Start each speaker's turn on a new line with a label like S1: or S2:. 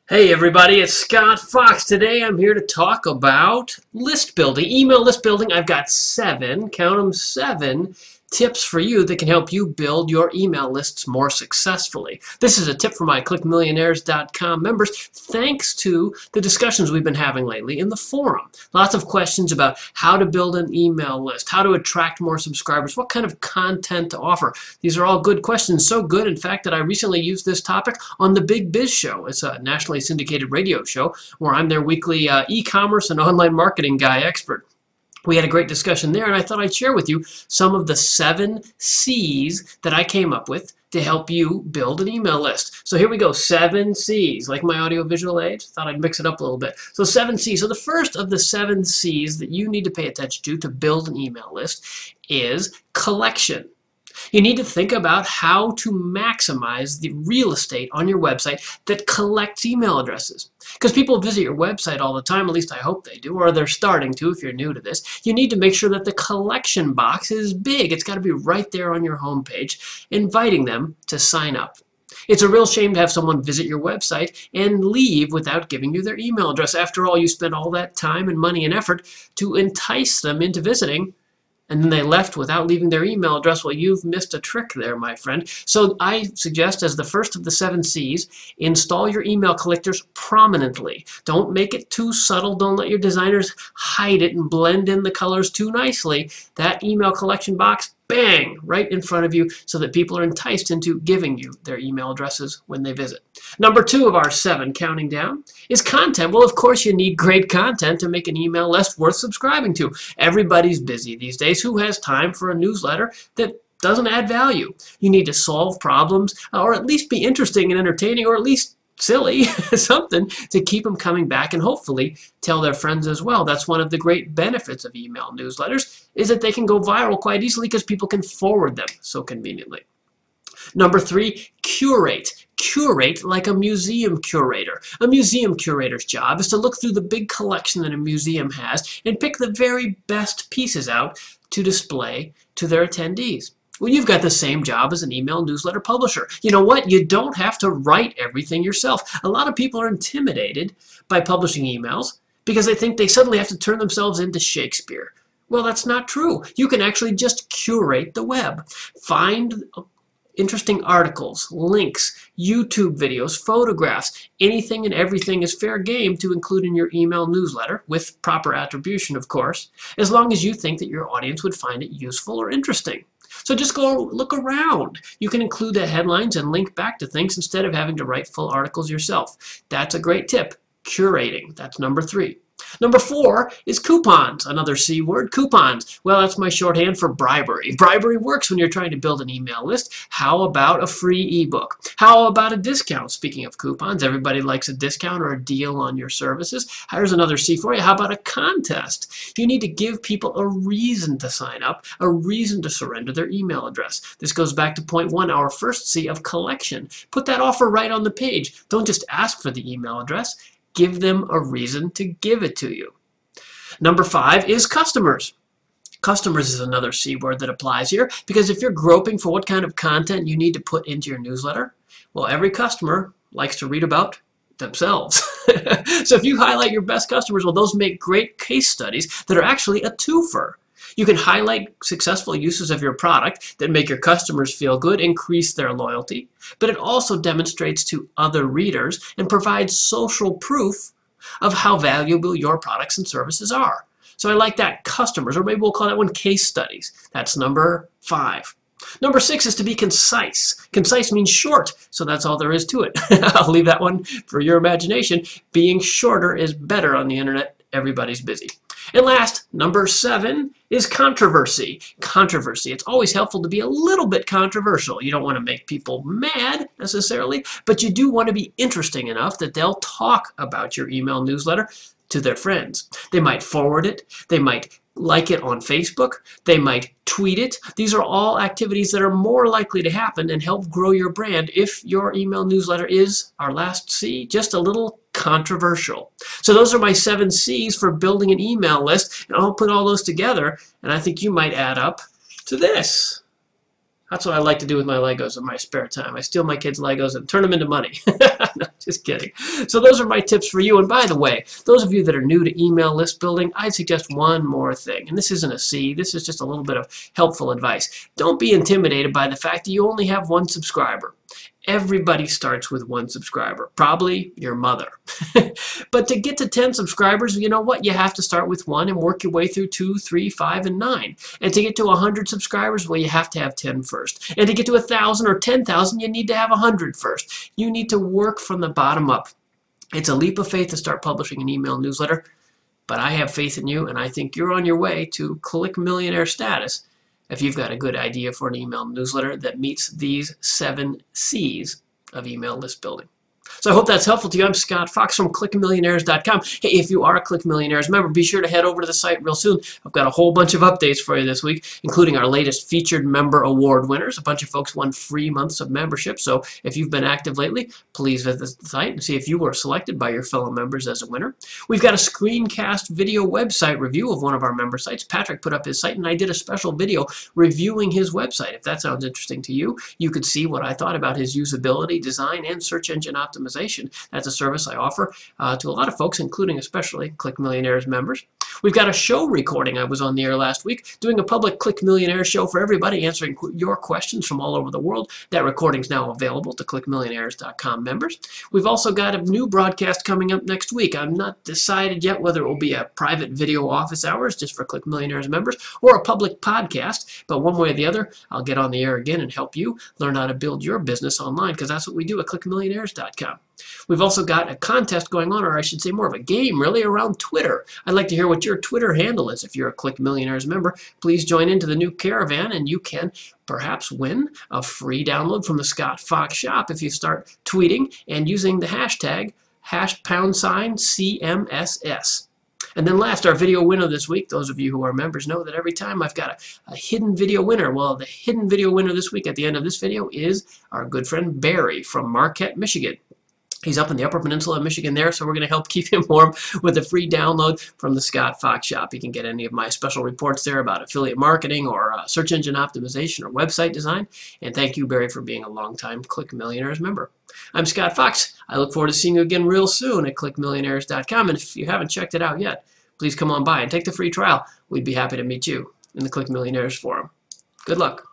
S1: Hey everybody, it's Scott Fox. Today I'm here to talk about list building, email list building. I've got seven, count them, seven tips for you that can help you build your email lists more successfully. This is a tip for my clickmillionaires.com members thanks to the discussions we've been having lately in the forum. Lots of questions about how to build an email list, how to attract more subscribers, what kind of content to offer. These are all good questions, so good in fact that I recently used this topic on the Big Biz Show. It's a nationally syndicated radio show where I'm their weekly e-commerce and online marketing guy expert. We had a great discussion there, and I thought I'd share with you some of the 7 C's that I came up with to help you build an email list. So here we go, 7 C's, like my audiovisual aids. Thought I'd mix it up a little bit. So 7 C's. So the first of the 7 C's that you need to pay attention to build an email list is collection. You need to think about how to maximize the real estate on your website that collects email addresses. Because people visit your website all the time, at least I hope they do, or they're starting to if you're new to this. You need to make sure that the collection box is big. It's got to be right there on your homepage, inviting them to sign up. It's a real shame to have someone visit your website and leave without giving you their email address. After all, you spent all that time and money and effort to entice them into visiting, and then they left without leaving their email address. Well, you've missed a trick there, my friend. So I suggest, as the first of the 7 C's, install your email collectors prominently. Don't make it too subtle. Don't let your designers hide it and blend in the colors too nicely. That email collection box, bang, right in front of you so that people are enticed into giving you their email addresses when they visit. Number 2 of our 7, counting down, is content. Well, of course, you need great content to make an email list worth subscribing to. Everybody's busy these days. Who has time for a newsletter that doesn't add value? You need to solve problems, or at least be interesting and entertaining, or at least silly, something to keep them coming back, and hopefully tell their friends as well. That's one of the great benefits of email newsletters, is that they can go viral quite easily because people can forward them so conveniently. Number 3, curate. Curate like a museum curator. A museum curator's job is to look through the big collection that a museum has and pick the very best pieces out to display to their attendees. Well, you've got the same job as an email newsletter publisher. You know what? You don't have to write everything yourself. A lot of people are intimidated by publishing emails because they think they suddenly have to turn themselves into Shakespeare. Well, that's not true. You can actually just curate the web. Find interesting articles, links, YouTube videos, photographs. Anything and everything is fair game to include in your email newsletter, with proper attribution, of course, as long as you think that your audience would find it useful or interesting. So just go look around. You can include the headlines and link back to things instead of having to write full articles yourself. That's a great tip. Curating. That's number 3. Number 4 is coupons, another C word, coupons. Well, that's my shorthand for bribery. Bribery works when you're trying to build an email list. How about a free ebook? How about a discount? Speaking of coupons, everybody likes a discount or a deal on your services. Here's another C for you. How about a contest? You need to give people a reason to sign up, a reason to surrender their email address. This goes back to point 1, our first C of collection. Put that offer right on the page. Don't just ask for the email address. Give them a reason to give it to you. Number 5 is customers. Customers is another C word that applies here, because if you're groping for what kind of content you need to put into your newsletter, well, every customer likes to read about themselves. So if you highlight your best customers, well, those make great case studies that are actually a twofer. You can highlight successful uses of your product that make your customers feel good, increase their loyalty, but it also demonstrates to other readers and provides social proof of how valuable your products and services are. So I like that, customers, or maybe we'll call that one case studies. That's number 5. Number 6 is to be concise. Concise means short, so that's all there is to it. I'll leave that one for your imagination. Being shorter is better on the internet. Everybody's busy. And last, number 7 is controversy. Controversy. It's always helpful to be a little bit controversial. You don't want to make people mad necessarily, but you do want to be interesting enough that they'll talk about your email newsletter to their friends. They might forward it. They might like it on Facebook. They might tweet it. These are all activities that are more likely to happen and help grow your brand if your email newsletter is, our last C, just a little controversial. So those are my 7 C's for building an email list, and I'll put all those together, and I think you might add up to this. That's what I like to do with my Legos in my spare time. I steal my kids' Legos and turn them into money. No, Just kidding. So those are my tips for you. And by the way, those of you that are new to email list building, I'd suggest one more thing. And this isn't a C. This is just a little bit of helpful advice. Don't be intimidated by the fact that you only have one subscriber. Everybody starts with one subscriber, probably your mother. But to get to 10 subscribers, you know what? You have to start with one and work your way through 2, 3, 5, and 9. And to get to 100 subscribers, well, you have to have 10 first. And to get to 1,000 or 10,000, you need to have 100 first. You need to work from the bottom up. It's a leap of faith to start publishing an email newsletter, but I have faith in you, and I think you're on your way to Click Millionaire status if you've got a good idea for an email newsletter that meets these 7 C's of email list building. So I hope that's helpful to you. I'm Scott Fox from ClickMillionaires.com. Hey, if you are a Click Millionaires member, be sure to head over to the site real soon. I've got a whole bunch of updates for you this week, including our latest Featured Member Award winners. A bunch of folks won free months of membership. So if you've been active lately, please visit the site and see if you were selected by your fellow members as a winner. We've got a screencast video website review of one of our member sites. Patrick put up his site, and I did a special video reviewing his website. If that sounds interesting to you, you could see what I thought about his usability, design, and search engine optimization. That's a service I offer to a lot of folks, including especially Click Millionaires members. We've got a show recording. I was on the air last week doing a public Click Millionaires show for everybody, answering your questions from all over the world. That recording's now available to ClickMillionaires.com members. We've also got a new broadcast coming up next week. I'm not decided yet whether it will be a private video office hours just for Click Millionaires members or a public podcast, but one way or the other, I'll get on the air again and help you learn how to build your business online, because that's what we do at ClickMillionaires.com. We've also got a contest going on, or I should say more of a game really, around Twitter. I'd like to hear what your Twitter handle is. If you're a Click Millionaires member, please join into the new caravan and you can perhaps win a free download from the Scott Fox shop if you start tweeting and using the hashtag #CMSS. And then last, our video winner this week. Those of you who are members know that every time I've got a hidden video winner. Well, the hidden video winner this week at the end of this video is our good friend Barry from Marquette, Michigan. He's up in the Upper Peninsula of Michigan there, so we're going to help keep him warm with a free download from the Scott Fox shop. You can get any of my special reports there about affiliate marketing or search engine optimization or website design. And thank you, Barry, for being a longtime Click Millionaires member. I'm Scott Fox. I look forward to seeing you again real soon at ClickMillionaires.com. And if you haven't checked it out yet, please come on by and take the free trial. We'd be happy to meet you in the Click Millionaires forum. Good luck.